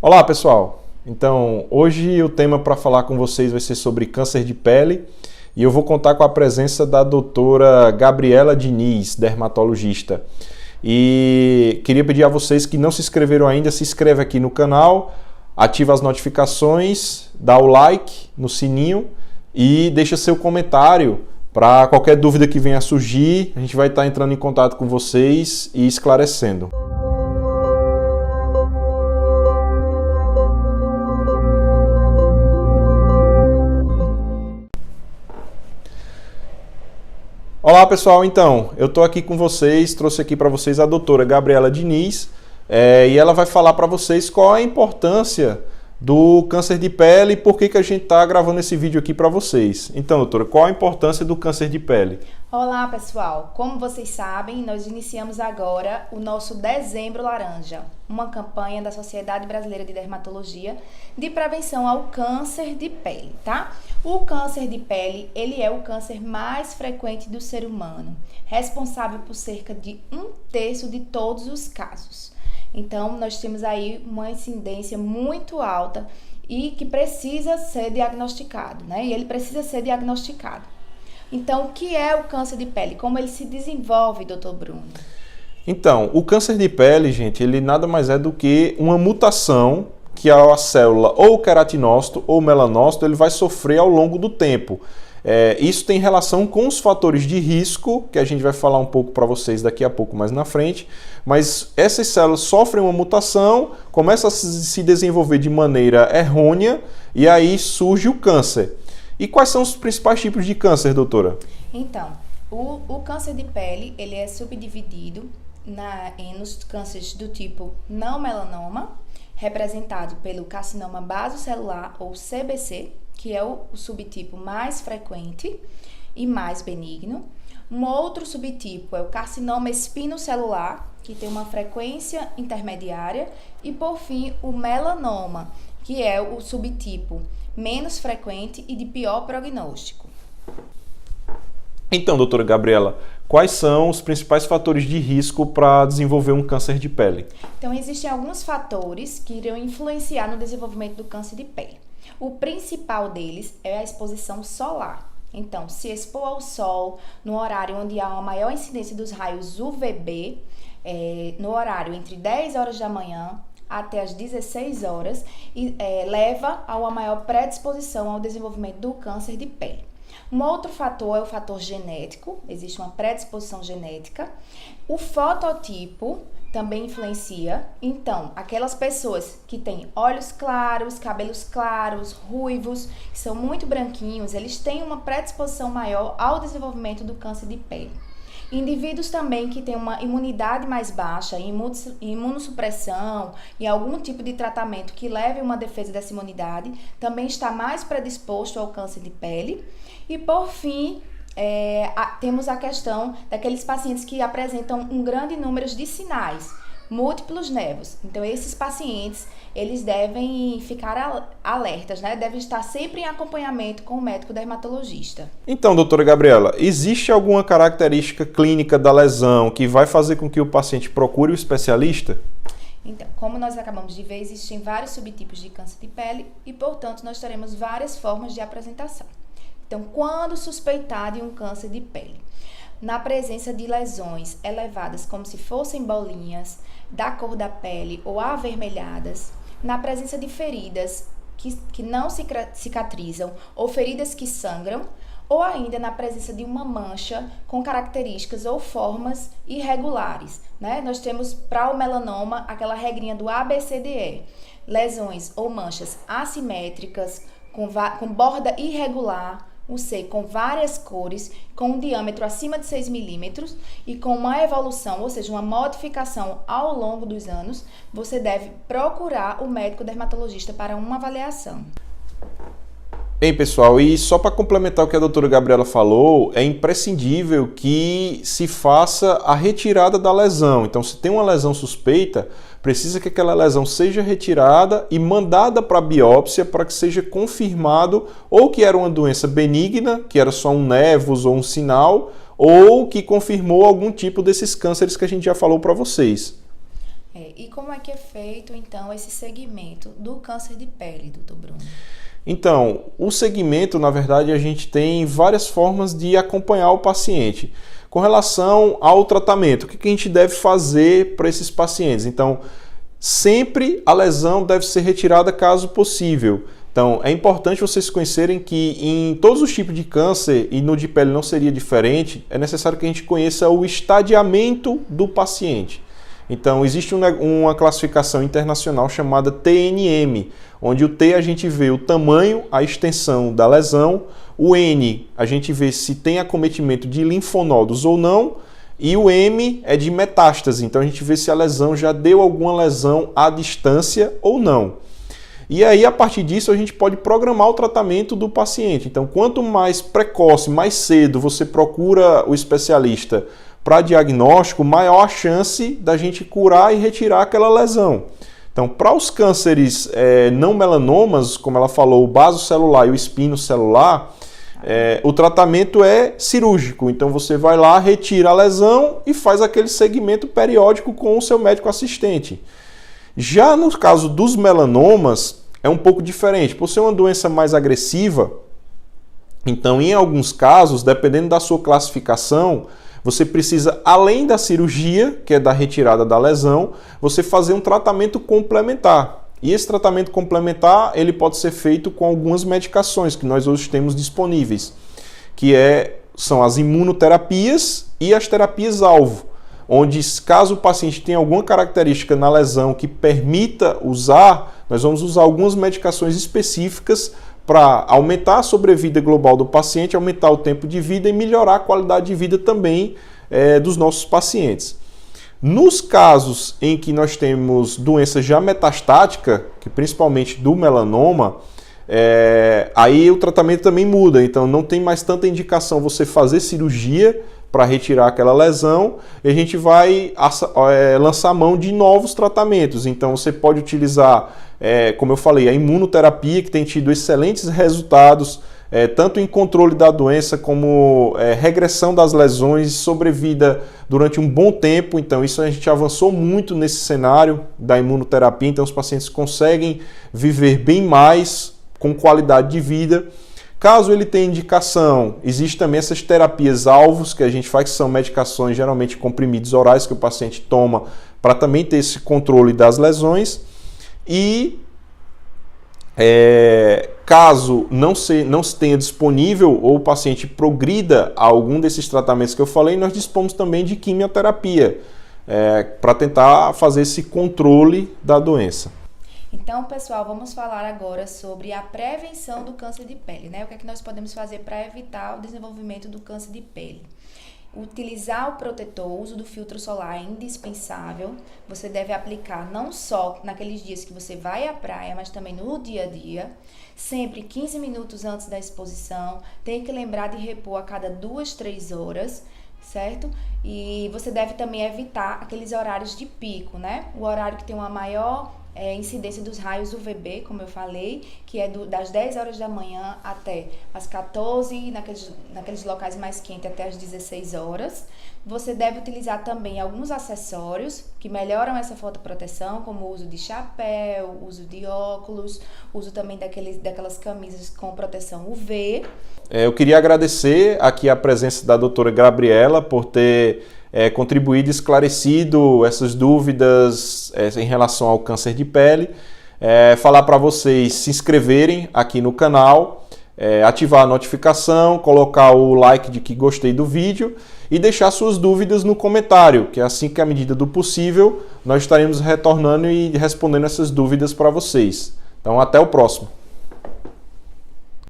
Olá, pessoal! Então, hoje o tema para falar com vocês vai ser sobre câncer de pele e eu vou contar com a presença da doutora Gabriela Diniz, dermatologista. E queria pedir a vocês que não se inscreveram ainda, se inscreve aqui no canal, ativa as notificações, dá o like no sininho e deixa seu comentário para qualquer dúvida que venha a surgir. A gente vai estar entrando em contato com vocês e esclarecendo. Olá pessoal, então, eu estou aqui com vocês, trouxe aqui para vocês a doutora Gabriela Diniz e ela vai falar para vocês qual a importância do câncer de pele e por que a gente está gravando esse vídeo aqui para vocês. Então, doutora, qual a importância do câncer de pele? Olá pessoal, como vocês sabem, nós iniciamos agora o nosso Dezembro Laranja, uma campanha da Sociedade Brasileira de Dermatologia de prevenção ao câncer de pele, tá? O câncer de pele, ele é o câncer mais frequente do ser humano, responsável por cerca de 1/3 de todos os casos. Então, nós temos aí uma incidência muito alta e que precisa ser diagnosticado, né? E ele precisa ser diagnosticado. Então, o que é o câncer de pele? Como ele se desenvolve, doutor Bruno? Então, o câncer de pele, gente, ele nada mais é do que uma mutação que a célula ou queratinócito ou melanócito ele vai sofrer ao longo do tempo. Isso tem relação com os fatores de risco, que a gente vai falar um pouco para vocês daqui a pouco mais na frente, mas essas células sofrem uma mutação, começam a se desenvolver de maneira errônea e aí surge o câncer. E quais são os principais tipos de câncer, doutora? Então, o câncer de pele, ele é subdividido nos cânceres do tipo não melanoma, representado pelo carcinoma basocelular ou CBC, que é o subtipo mais frequente e mais benigno. Um outro subtipo é o carcinoma espinocelular, que tem uma frequência intermediária. E, por fim, o melanoma, que é o subtipo menos frequente e de pior prognóstico. Então, doutora Gabriela, quais são os principais fatores de risco para desenvolver um câncer de pele? Então, existem alguns fatores que irão influenciar no desenvolvimento do câncer de pele. O principal deles é a exposição solar. Então, se expor ao sol no horário onde há uma maior incidência dos raios UVB, no horário entre 10 horas da manhã até as 16 horas, leva a uma maior predisposição ao desenvolvimento do câncer de pele. Um outro fator é o fator genético, existe uma predisposição genética. O fototipo também influencia. Então, aquelas pessoas que têm olhos claros, cabelos claros, ruivos, que são muito branquinhos, eles têm uma predisposição maior ao desenvolvimento do câncer de pele. Indivíduos também que têm uma imunidade mais baixa, imunossupressão e algum tipo de tratamento que leve uma defesa dessa imunidade, também está mais predisposto ao câncer de pele. E por fim, temos a questão daqueles pacientes que apresentam um grande número de sinais, múltiplos nervos. Então, esses pacientes, eles devem ficar alertas, né? Devem estar sempre em acompanhamento com o médico dermatologista. Então, doutora Gabriela, existe alguma característica clínica da lesão que vai fazer com que o paciente procure o especialista? Então, como nós acabamos de ver, existem vários subtipos de câncer de pele e, portanto, nós teremos várias formas de apresentação. Então, quando suspeitar de um câncer de pele? Na presença de lesões elevadas, como se fossem bolinhas, da cor da pele ou avermelhadas, na presença de feridas que não cicatrizam ou feridas que sangram, ou ainda na presença de uma mancha com características ou formas irregulares, né? Nós temos para o melanoma aquela regrinha do ABCDE, lesões ou manchas assimétricas, com borda irregular, com várias cores, com um diâmetro acima de 6 milímetros e com uma evolução, ou seja, uma modificação ao longo dos anos, você deve procurar o médico dermatologista para uma avaliação. Bem, pessoal, e só para complementar o que a doutora Gabriela falou, é imprescindível que se faça a retirada da lesão. Então, se tem uma lesão suspeita, precisa que aquela lesão seja retirada e mandada para a biópsia para que seja confirmado ou que era uma doença benigna, que era só um névos ou um sinal, ou que confirmou algum tipo desses cânceres que a gente já falou para vocês. E como é que é feito, então, esse segmento do câncer de pele, doutor Bruno? Então, o segmento, na verdade, a gente tem várias formas de acompanhar o paciente. Com relação ao tratamento, o que a gente deve fazer para esses pacientes? Então, sempre a lesão deve ser retirada caso possível. Então, é importante vocês conhecerem que em todos os tipos de câncer, e no de pele não seria diferente, é necessário que a gente conheça o estadiamento do paciente. Então, existe uma classificação internacional chamada TNM, onde o T a gente vê o tamanho, a extensão da lesão, o N a gente vê se tem acometimento de linfonodos ou não, e o M é de metástase, então a gente vê se a lesão já deu alguma lesão à distância ou não. E aí, a partir disso, a gente pode programar o tratamento do paciente. Então, quanto mais precoce, mais cedo você procura o especialista para diagnóstico, maior a chance da gente curar e retirar aquela lesão. Então, para os cânceres não melanomas, como ela falou, o basocelular e o espinocelular, o tratamento é cirúrgico. Então, você vai lá, retira a lesão e faz aquele segmento periódico com o seu médico assistente. Já no caso dos melanomas, é um pouco diferente. Por ser uma doença mais agressiva, então, em alguns casos, dependendo da sua classificação, você precisa, além da cirurgia, que é da retirada da lesão, você fazer um tratamento complementar. E esse tratamento complementar, ele pode ser feito com algumas medicações que nós hoje temos disponíveis, que são as imunoterapias e as terapias-alvo, onde, caso o paciente tenha alguma característica na lesão que permita usar, nós vamos usar algumas medicações específicas para aumentar a sobrevida global do paciente, aumentar o tempo de vida e melhorar a qualidade de vida também dos nossos pacientes. Nos casos em que nós temos doença já metastática, que principalmente do melanoma, aí o tratamento também muda, então não tem mais tanta indicação você fazer cirurgia para retirar aquela lesão, e a gente vai lançar mão de novos tratamentos. Então você pode utilizar, como eu falei, a imunoterapia, que tem tido excelentes resultados, tanto em controle da doença como regressão das lesões e sobrevida durante um bom tempo. Então isso a gente avançou muito nesse cenário da imunoterapia, então os pacientes conseguem viver bem mais, com qualidade de vida. Caso ele tenha indicação, existem também essas terapias-alvos que a gente faz, que são medicações, geralmente comprimidos orais, que o paciente toma para também ter esse controle das lesões. E caso não se tenha disponível ou o paciente progrida a algum desses tratamentos que eu falei, nós dispomos também de quimioterapia para tentar fazer esse controle da doença. Então, pessoal, vamos falar agora sobre a prevenção do câncer de pele, né? O que é que nós podemos fazer para evitar o desenvolvimento do câncer de pele? Utilizar o protetor, o uso do filtro solar é indispensável. Você deve aplicar não só naqueles dias que você vai à praia, mas também no dia a dia. Sempre 15 minutos antes da exposição. Tem que lembrar de repor a cada 2, 3 horas, certo? E você deve também evitar aqueles horários de pico, né? O horário que tem uma maior incidência dos raios UVB, como eu falei, que é das 10 horas da manhã até as 14, naqueles locais mais quentes até as 16 horas. Você deve utilizar também alguns acessórios que melhoram essa fotoproteção, como o uso de chapéu, uso de óculos, uso também daquelas camisas com proteção UV. Eu queria agradecer aqui a presença da doutora Gabriela por ter contribuído e esclarecido essas dúvidas em relação ao câncer de pele. Falar para vocês se inscreverem aqui no canal, ativar a notificação, colocar o like de que gostei do vídeo e deixar suas dúvidas no comentário, que assim que à medida do possível nós estaremos retornando e respondendo essas dúvidas para vocês. Então até o próximo.